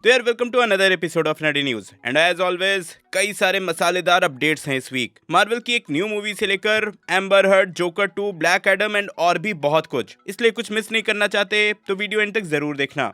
तो यार welcome to another episode of नडी न्यूज एंड एज ऑलवेज कई सारे मसालेदार अपडेट्स हैं इस वीक। मार्वल की एक न्यू मूवी से लेकर amber heard, joker 2, black Adam and और भी बहुत कुछ, इसलिए कुछ मिस नहीं करना चाहते तो वीडियो एंड तक जरूर देखना।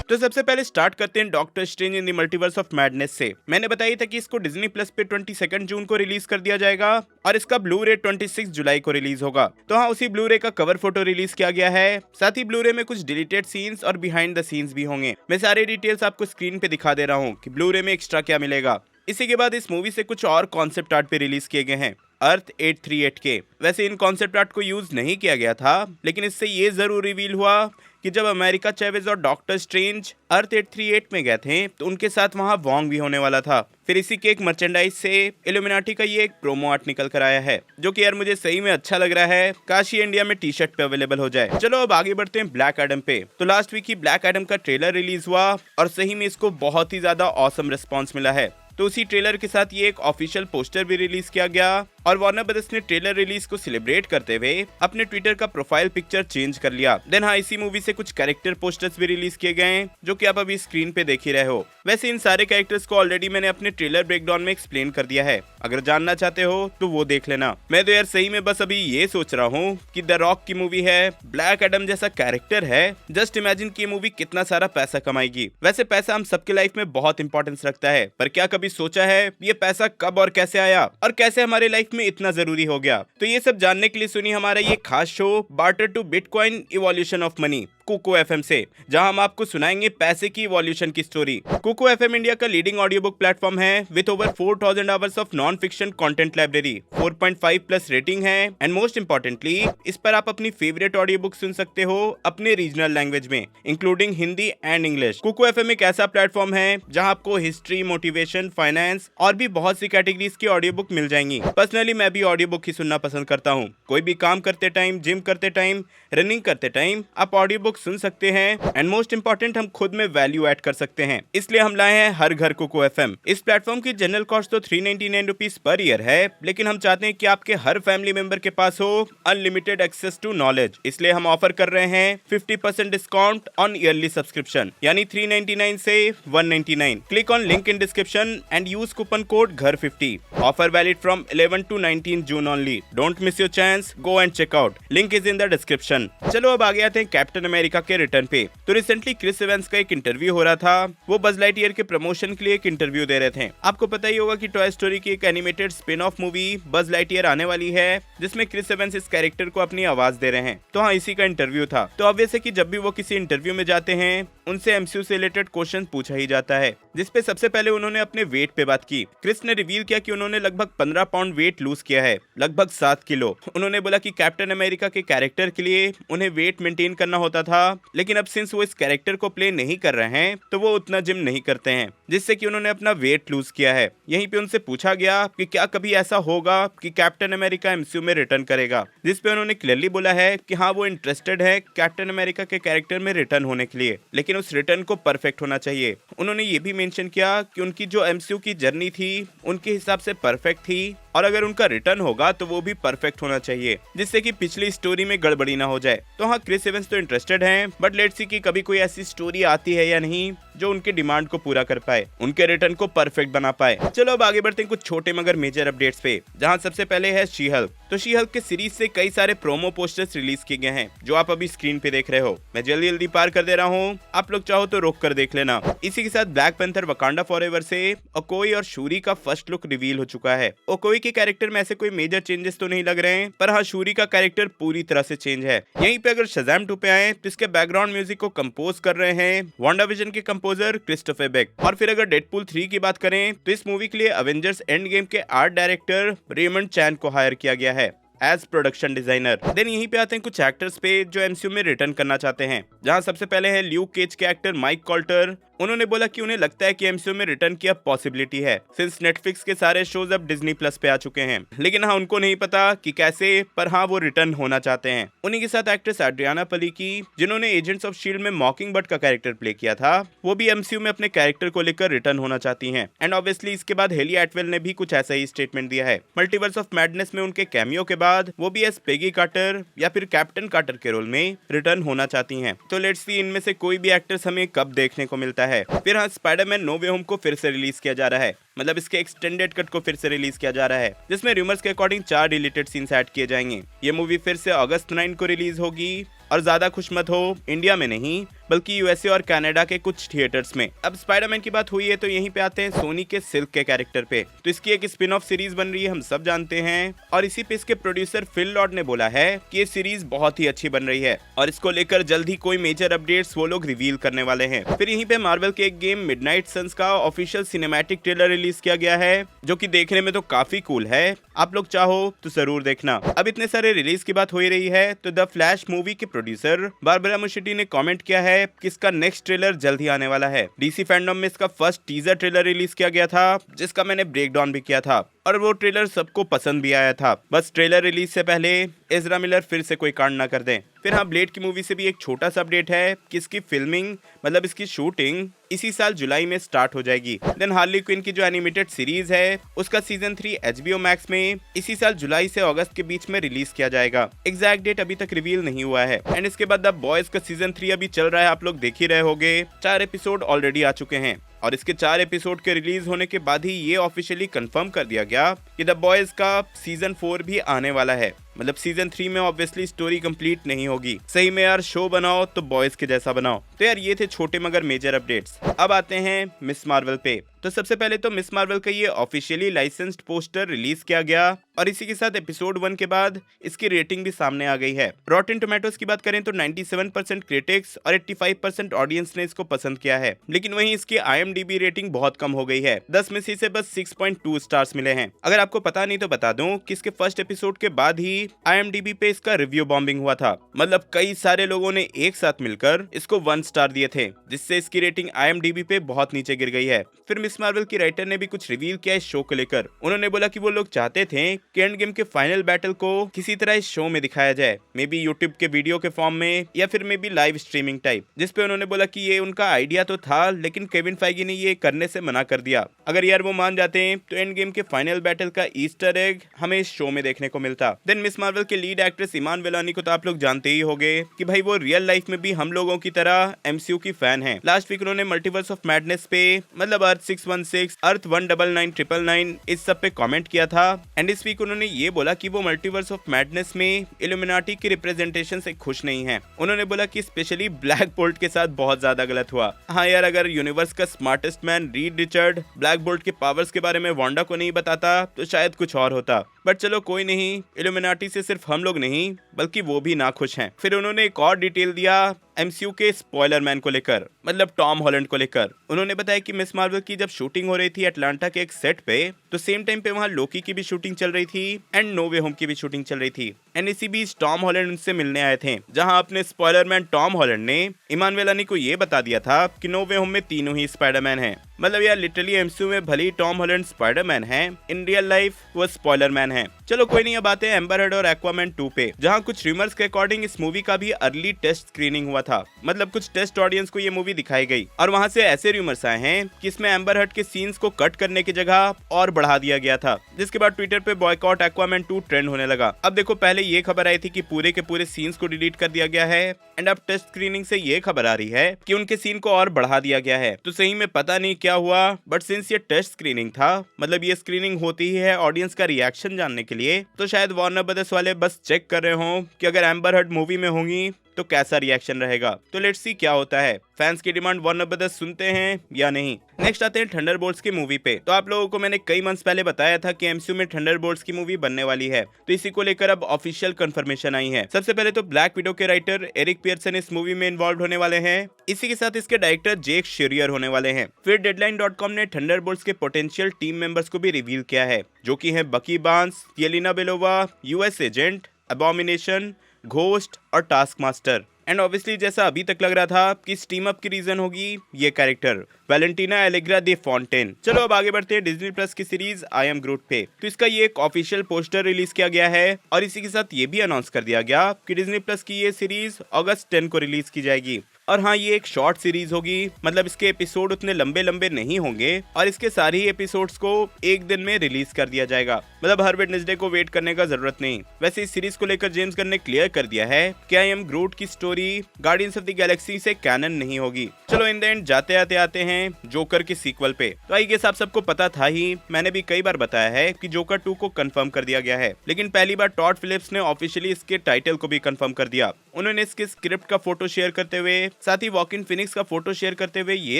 तो सबसे पहले स्टार्ट करते हैं doctor strange in the multiverse of madness से। मैंने बताया था कि इसको डिज्नी प्लस पे 22 जून को रिलीज कर दिया जाएगा और इसका ब्लू रे 26 जुलाई को रिलीज होगा। तो हाँ, उसी ब्लू रे का कवर फोटो रिलीज किया गया है। साथ ही ब्लू रे में कुछ डिलीटेड सीन्स और बिहाइंड द सीन्स भी होंगे। मैं सारे डिटेल्स आपको स्क्रीन पे दिखा दे रहा हूँ कि ब्लू रे में एक्स्ट्रा क्या मिलेगा। इसी के बाद इस मूवी से कुछ और कॉन्सेप्ट आर्ट पे रिलीज किए गए हैं अर्थ 838 के। वैसे इन कॉन्सेप्ट आर्ट को यूज नहीं किया गया था, लेकिन इससे ये जरूर रिवील हुआ कि जब अमेरिका चैवेज और डॉक्टर स्ट्रेंज अर्थ 838 में गए थे तो उनके साथ वहां वॉन्ग भी होने वाला था। फिर इसी के एक मर्चेंडाइज से इल्यूमिनाटी का ये एक प्रोमो आर्ट निकल कर आया है, जो कि यार मुझे सही में अच्छा लग रहा है। काश ये इंडिया में टी शर्ट पे अवेलेबल हो जाए। चलो अब आगे बढ़ते हैं ब्लैक एडम पे। तो लास्ट वीक ही ब्लैक एडम का ट्रेलर रिलीज हुआ और सही में इसको बहुत ही ज्यादा ऑसम रिस्पॉन्स मिला है। तो उसी ट्रेलर के साथ ये एक ऑफिशियल पोस्टर भी रिलीज किया गया और वार्नर ब्रदर्स ने ट्रेलर रिलीज को सेलिब्रेट करते हुए अपने ट्विटर का प्रोफाइल पिक्चर चेंज कर लिया। देन हाँ, इसी मूवी से कुछ कैरेक्टर पोस्टर्स भी रिलीज किए गए हैं, जो कि आप अभी स्क्रीन पे देख ही रहे हो। वैसे इन सारे कैरेक्टर्स को ऑलरेडी मैंने अपने ट्रेलर ब्रेकडाउन में एक्सप्लेन कर दिया है, अगर जानना चाहते हो तो वो देख लेना। मैं तो यार सही में बस अभी ये सोच रहा हूँ कि द रॉक की मूवी है, ब्लैक एडम जैसा कैरेक्टर है। जस्ट इमेजिन कि ये मूवी कितना सारा पैसा कमाएगी। वैसे पैसा हम सबके लाइफ में बहुत इंपॉर्टेंस रखता है, पर क्या कभी सोचा है ये पैसा कब और कैसे आया और कैसे हमारे लाइफ में इतना जरूरी हो गया। तो ये सब जानने के लिए सुनिए हमारा ये खास show barter to bitcoin evolution of money Kuku FM से, जहां हम आपको सुनाएंगे पैसे की इवोल्यूशन की स्टोरी। कुको एफएम इंडिया का लीडिंग ऑडियो बुक प्लेटफॉर्म है with over 4000 hours of non fiction content library, 4.5 plus rating है एंड मोस्ट इंपॉर्टेंटली इस पर आप अपनी फेवरेट ऑडियो बुक सुन सकते हो अपने रीजनल लैंग्वेज में, including Hindi and English. Kuku FM एक ऐसा प्लेटफॉर्म है जहां आपको हिस्ट्री, मोटिवेशन, फाइनेंस और भी बहुत सी कैटेगरीज की ऑडियो बुक मिल जाएंगी। पर्सनली मैं भी ऑडियो बुक ही सुनना पसंद करता हूँ। कोई भी काम करते टाइम, जिम करते टाइम, रनिंग करते टाइम आप ऑडियो बुक सुन सकते हैं एंड मोस्ट इंपॉर्टेंट हम खुद में वैल्यू ऐड कर सकते हैं। इसलिए हम लाए हैं हर घर कुको एफएम। इस प्लेटफॉर्म की जनरल कॉस्ट तो 399 रुपीज पर ईयर है, लेकिन हम चाहते हैं कि आपके हर फैमिली मेंबर के पास हो अनलिमिटेड एक्सेस टू नॉलेज। इसलिए हम ऑफर कर रहे हैं 50% डिस्काउंट ऑन ईयरली सब्सक्रिप्शन, यानी 399 से 199। Click on link in description and use coupon code घर50। Offer valid from 11 to 19 June only. Don't miss your chance, go and check out, link is in the description. चलो अब आगे आते हैं captain America के return पे। तो recently Chris Evans का एक इंटरव्यू हो रहा था। वो बज लाइटईयर के प्रमोशन के लिए एक इंटरव्यू दे रहे थे। आपको पता ही होगा कि टॉय स्टोरी की एक एनिमेटेड स्पिन ऑफ मूवी बज लाइटईयर आने वाली है, जिसमें क्रिस एवंस इस कैरेक्टर को अपनी आवाज दे रहे हैं। तो हाँ, इसी का इंटरव्यू था। तो ऑब्वियस है कि जब भी वो किसी इंटरव्यू में जाते हैं उनसे एमसीयू से रिलेटेड क्वेश्चन पूछा ही जाता है, जिसपे सबसे पहले उन्होंने अपने वेट पे बात की। क्रिस ने रिवील किया कि उन्होंने लगभग 15 पाउंड वेट लूज किया है, लगभग 7 किलो। उन्होंने बोला कि कैप्टन अमेरिका के कैरेक्टर के लिए उन्हें वेट मेंटेन करना होता था, लेकिन अब सिंस वो इस कैरेक्टर को प्ले नहीं कर रहे हैं तो वो उतना जिम नहीं करते हैं, जिससे कि उन्होंने अपना वेट लूज किया है। यहीं पे उनसे पूछा गया कि क्या कभी ऐसा होगा कि कैप्टन अमेरिका एमसीयू में रिटर्न करेगा, जिसपे उन्होंने क्लियरली बोला है कि हाँ, वो इंटरेस्टेड है कैप्टन अमेरिका के कैरेक्टर में रिटर्न होने के लिए, लेकिन उस रिटर्न को परफेक्ट होना चाहिए। उन्होंने ये भी मेंशन किया कि उनकी जो एमसीयू की जर्नी थी उनके हिसाब से परफेक्ट थी और अगर उनका रिटर्न होगा तो वो भी परफेक्ट होना चाहिए, जिससे कि पिछली स्टोरी में गड़बड़ी ना हो जाए। तो हाँ, क्रिस एवंस तो इंटरेस्टेड हैं, बट लेट्स सी कि कभी कोई ऐसी स्टोरी आती है या नहीं जो उनके डिमांड को पूरा कर पाए, उनके रिटर्न को परफेक्ट बना पाए। चलो अब आगे बढ़ते हैं कुछ छोटे मगर मेजर अपडेट्स पे, जहां सबसे पहले है शी हल्क। तो शी हल्क के सीरीज से कई सारे प्रोमो पोस्टर्स रिलीज किए गए हैं, जो आप अभी स्क्रीन पे देख रहे हो। मैं जल्दी जल्दी पार कर दे रहा हूँ, आप लोग चाहो तो रोक कर देख लेना। इसी के साथ ब्लैक पैंथर वकांडा फॉरएवर से ओकोई और शूरी का फर्स्ट लुक रिवील हो चुका है। ओकोई के कैरेक्टर में ऐसे कोई मेजर चेंजेस तो नहीं लग रहे हैं, पर हाँ, शूरी का कैरेक्टर पूरी तरह से चेंज है। यहीं पे अगर शज़ाम 2 पे आए तो इसके बैकग्राउंड म्यूजिक को कंपोज कर रहे हैं वांडाविजन के कंपोजर क्रिस्टोफर बेक। और फिर अगर डेडपूल 3 की बात करें तो इस मूवी के लिए अवेंजर्स एंड गेम के आर्ट डायरेक्टर रेमंड चैन को हायर किया गया है एज प्रोडक्शन डिजाइनर। देन यहीं पे आते हैं कुछ एक्टर्स पे जो एमसीयू में रिटर्न करना चाहते हैं, जहां सबसे पहले है ल्यूक केज के एक्टर माइक कॉल्टर, उन्होंने बोला कि उन्हें लगता है कि एमसीयू में रिटर्न की अब पॉसिबिलिटी है, सिंस नेटफ्लिक्स के सारे शोज अब डिज्नी प्लस पे आ चुके हैं। लेकिन हाँ, उनको नहीं पता कि कैसे, पर हाँ वो रिटर्न होना चाहते हैं। उन्हीं के साथ एक्ट्रेस एड्रियाना पलीकी, जिन्होंने एजेंट्स ऑफ शील्ड में मॉकिंगबर्ड का कैरेक्टर प्ले किया था, वो भी एमसीयू में अपने कैरेक्टर को लेकर रिटर्न होना चाहती हैं। एंड ऑब्वियसली इसके बाद हेली एटवेल ने भी कुछ ऐसा ही स्टेटमेंट दिया है। मल्टीवर्स ऑफ मैडनेस में उनके कैमियो के बाद वो भी एस पेगी कार्टर या फिर कैप्टन कार्टर के रोल में रिटर्न होना चाहती हैं। तो लेट्स सी इनमें से कोई भी एक्टर्स हमें कब देखने को मिलता है। फिर हाँ, स्पाइडरमैन नो वे होम को फिर से रिलीज किया जा रहा है, मतलब इसके एक्सटेंडेड कट को फिर से रिलीज किया जा रहा है, जिसमें रूमर्स के अकॉर्डिंग 4 डिलीटेड सीन्स ऐड किए जाएंगे। ये मूवी फिर से अगस्त 9 को रिलीज होगी। और ज्यादा खुश मत हो, इंडिया में नहीं बल्कि यूएसए और कनाडा के कुछ थिएटर्स में। अब स्पाइडरमैन की बात हुई है तो यहीं पे आते हैं सोनी के सिल्क के कैरेक्टर पे। तो इसकी एक स्पिन ऑफ सीरीज बन रही है, हम सब जानते हैं, और इसी पे इसके प्रोड्यूसर फिल लॉर्ड ने बोला है कि ये सीरीज बहुत ही अच्छी बन रही है और इसको लेकर जल्द ही कोई मेजर अपडेट्स वो लोग रिवील करने वाले हैं। फिर यहीं पे मार्वल के एक गेम मिडनाइट सन्स का ऑफिशियल सिनेमैटिक ट्रेलर रिलीज किया गया है, जो कि देखने में तो काफी कूल है। आप लोग चाहो तो जरूर देखना। अब इतने सारे रिलीज की बात हो ही रही है तो द फ्लैश मूवी के प्रोड्यूसर बारबरा मुशीटी ने कमेंट किया है कि इसका नेक्स्ट ट्रेलर जल्द ही आने वाला है। डीसी फैंडम में इसका फर्स्ट टीजर ट्रेलर रिलीज किया गया था, जिसका मैंने ब्रेक डाउन भी किया था और वो ट्रेलर सबको पसंद भी आया था। बस ट्रेलर रिलीज से पहले एजरा मिलर फिर से कोई कांड ना कर दें। फिर हाँ, ब्लेड की मूवी से भी एक छोटा सा अपडेट है कि इसकी फिल्मिंग मतलब इसकी शूटिंग इसी साल जुलाई में स्टार्ट हो जाएगी। देन हार्ली क्विन की जो एनिमेटेड सीरीज है उसका सीजन 3 HBO मैक्स में इसी साल जुलाई से अगस्त के बीच में रिलीज किया जाएगा। एग्जैक्ट डेट अभी तक रिवील नहीं हुआ है। एंड इसके बाद द बॉयज का सीजन 3 अभी चल रहा है, आप लोग देख ही रहे होंगे। 4 एपिसोड ऑलरेडी आ चुके हैं और इसके 4 एपिसोड के रिलीज होने के बाद ही ये ऑफिशियली कंफर्म कर दिया गया कि द बॉयज का सीजन 4 भी आने वाला है। मतलब सीजन 3 में ऑब्वियसली स्टोरी कंप्लीट नहीं होगी। सही में यार, शो बनाओ तो बॉयज के जैसा बनाओ। तो यार ये थे छोटे मगर मेजर अपडेट्स। अब आते हैं मिस मार्वल पे। तो सबसे पहले तो मिस मार्वल का ये ऑफिशियली लाइसेंस्ड पोस्टर रिलीज किया गया और इसी के साथ एपिसोड 1 के बाद इसकी रेटिंग भी सामने आ गई है। रॉटेन टोमेटोज की बात करें तो 97% क्रिटिक्स और 85% ऑडियंस ने इसको पसंद किया है, लेकिन वहीं इसकी IMDb रेटिंग बहुत कम हो गई है। 10 में से इसे बस 6.2 स्टार्स मिले हैं। अगर आपको पता नहीं तो बता दूं कि इसके फर्स्ट एपिसोड के बाद ही IMDb पे इसका रिव्यू बॉम्बिंग हुआ था। मतलब कई सारे लोगों ने एक साथ मिलकर इसको 1 स्टार दिए थे, जिससे इसकी रेटिंग IMDb पे बहुत नीचे गिर गई है। फिर मिस मार्वल की राइटर ने भी कुछ रिवील किया इस शो को लेकर। उन्होंने बोला कि वो लोग चाहते थे कि एंड गेम के फाइनल बैटल को किसी तरह इस शो में दिखाया जाए, मे बी यूट्यूब के वीडियो के फॉर्म में या फिर may be live streaming type, जिसपे उन्होंने बोला कि ये उनका आइडिया तो था लेकिन केविन फाइगी ने ये करने से मना कर दिया। अगर यार वो मान जाते हैं तो एंड गेम के फाइनल बैटल का ईस्टर एग हमें इस शो में देखने को मिलता। देन मिस मार्वल के लीड एक्ट्रेस इमान वेलानी को तो आप लोग जानते ही होंगे कि भाई वो रियल लाइफ में भी हम लोगों की तरह MCU की फैन है। लास्ट वीक उन्होंने मल्टीवर्स ऑफ मैडनेस पे मतलब अर्थ 616, अर्थ 199999 इस सब पे कमेंट किया था। एंड इस वीक उन्होंने ये बोला कि वो मल्टीवर्स ऑफ मैडनेस में इल्यूमिनाटी की रिप्रेजेंटेशन से खुश नहीं है। उन्होंने बोला कि स्पेशली ब्लैक बोल्ट के साथ बहुत ज्यादा गलत हुआ। हाँ यार, अगर यूनिवर्स का smartest man read Richard black bolt के पावर्स के बारे में वांडा को नहीं बताता तो शायद कुछ और होता, बट चलो कोई नहीं, इल्यूमिनाटी से सिर्फ हम लोग नहीं बल्कि वो भी नाखुश हैं। फिर उन्होंने एक और डिटेल दिया MCU के स्पॉइलर मैन को लेकर, मतलब टॉम हॉलैंड को लेकर। उन्होंने बताया कि मिस मार्वल की जब शूटिंग हो रही थी अटलांटा के एक सेट पे, तो सेम टाइम पे वहाँ लोकी की भी शूटिंग चल रही थी एंड नो वे होम की भी शूटिंग चल रही थी। एंड इसी बीच टॉम हॉलैंड उनसे मिलने आए थे, जहां अपने स्पॉइलर मैन टॉम हॉलैंड ने इमान वेलानी को ये बता दिया था कि नो वे होम में तीनों ही स्पाइडरमैन हैं। मतलब यार लिटरली MCU में भले ही टॉम हॉलैंड स्पाइडरमैन है, इन रियल लाइफ वो स्पॉइलर मैन है। चलो कोई नहीं, अब आते हैं एम्बर हर्ड और एक्वामैन 2 पे, जहां कुछ रूमर्स के अकॉर्डिंग इस मूवी का भी अर्ली टेस्ट स्क्रीनिंग हुआ था। मतलब कुछ टेस्ट ऑडियंस को ये मूवी दिखाई गई और वहां से ऐसे रूमर्स आए हैं कि इसमें एम्बर हर्ड के सीन्स को कट करने की जगह और बढ़ा दिया गया था, जिसके बाद ट्विटर पे बॉयकॉट एक्वामैन 2 ट्रेंड होने लगा। अब देखो, पहले ये खबर आई थी कि पूरे के पूरे सीन्स को डिलीट कर दिया गया है एंड अब टेस्ट स्क्रीनिंग से ये खबर आ रही है कि उनके सीन को और बढ़ा दिया गया है। तो सही में पता नहीं क्या हुआ, बट सिंस ये टेस्ट स्क्रीनिंग था, मतलब ये स्क्रीनिंग होती ही है ऑडियंस का रिएक्शन जानने के लिए, तो शायद वार्नर ब्रदर्स वाले बस चेक कर रहे हो कि अगर एम्बर हर्ड मूवी में होंगी तो कैसा रिएक्शन रहेगा। तो लेट्स सी क्या होता है, फैंस की डिमांड वार्नर ब्रदर्स सुनते हैं या नहीं। नेक्स्ट आते हैं थंडरबोल्ट्स की मूवी पे। तो आप लोगों को मैंने कई मंथ्स पहले बताया था कि MCU में थंडरबोल्ट्स की मूवी बनने वाली है, तो इसी को लेकर अब ऑफिशियल कंफर्मेशन आई है। सबसे पहले तो ब्लैक विडो के राइटर एरिक पियर्सन इस मूवी में इन्वॉल्व होने वाले हैं, इसी के साथ इसके डायरेक्टर जेक शेरियर होने वाले हैं। फिर डेडलाइन.com ने थंडरबोल्ट्स के पोटेंशियल टीम मेंबर्स को भी रिवील किया है, जो कि है Bucky Barnes, Yelena Belova, US agent, abomination, ghost और टास्क मास्टर। एंड ऑब्वियसली जैसा अभी तक लग रहा था कि इस टीम अप की रीजन होगी ये कैरेक्टर वैलेंटीना एलेग्रा दे फॉन्टेन। चलो अब आगे बढ़ते हैं डिज्नी प्लस की सीरीज आई एम ग्रूट पे। तो इसका ये एक ऑफिशियल पोस्टर रिलीज किया गया है और इसी के साथ ये भी अनाउंस कर दिया गया कि डिज्नी प्लस की ये सीरीज अगस्त 10 को रिलीज की जाएगी। और हाँ, ये एक शॉर्ट सीरीज होगी, मतलब इसके एपिसोड उतने लंबे लंबे नहीं होंगे और इसके सारे ही एपिसोड्स को एक दिन में रिलीज कर दिया जाएगा, मतलब हर वेडनेसडे को वेट करने का जरूरत नहीं। वैसे इस सीरीज को लेकर जेम्स गन ने क्लियर कर दिया है कि आई एम ग्रूट की story guardians of the Galaxy से कैनन नहीं होगी। चलो इन द एंड जाते आते हैं जोकर के सीक्वल पे। तो आई गेस आप सबको पता था ही, मैंने भी कई बार बताया है कि जोकर 2 को कंफर्म कर दिया गया है, लेकिन पहली बार टॉड फिलिप्स ने ऑफिशियली इसके टाइटल को भी कंफर्म कर दिया। उन्होंने इसके स्क्रिप्ट का फोटो शेयर करते हुए साथ ही वॉकिन फिनिक्स का फोटो शेयर करते हुए ये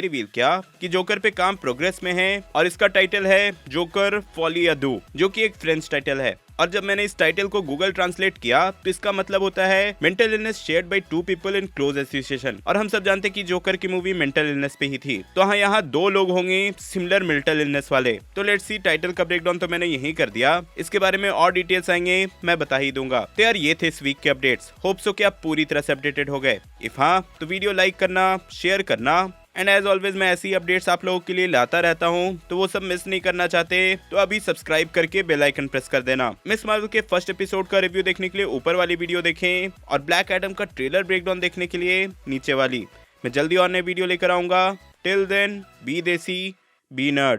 रिवील किया कि जोकर पे काम प्रोग्रेस में है और इसका टाइटल है जोकर फॉली अदू, जो कि एक फ्रेंच टाइटल है। और जब मैंने इस टाइटल को गूगल ट्रांसलेट किया तो इसका मतलब होता है mental illness shared by 2 people in close association. और हम सब जानते हैं कि जोकर की मूवी मेंटल इलनेस पे ही थी, तो हाँ यहाँ 2 लोग होंगे सिमिलर मेंटल इलनेस वाले। तो लेट्स सी, टाइटल का ब्रेकडाउन तो मैंने यही कर दिया, इसके बारे में और डिटेल्स आएंगे मैं बता ही दूंगा। तो यार ये थे इस वीक के अपडेट्स, होप सो कि आप पूरी तरह से अपडेटेड हो गए। इफ हाँ तो वीडियो लाइक करना, शेयर करना एंड एज ऑलवेज मैं ऐसी अपडेट्स आप लोगों के लिए लाता रहता हूं, तो वो सब मिस नहीं करना चाहते तो अभी सब्सक्राइब करके बेल आइकन प्रेस कर देना। मिस मार्वल के फर्स्ट एपिसोड का रिव्यू देखने के लिए ऊपर वाली वीडियो देखें और ब्लैक एडम का ट्रेलर ब्रेकडाउन देखने के लिए नीचे वाली। मैं जल्दी और नई वीडियो लेकर आऊंगा। टिल देन बी देसी बी नर्ड।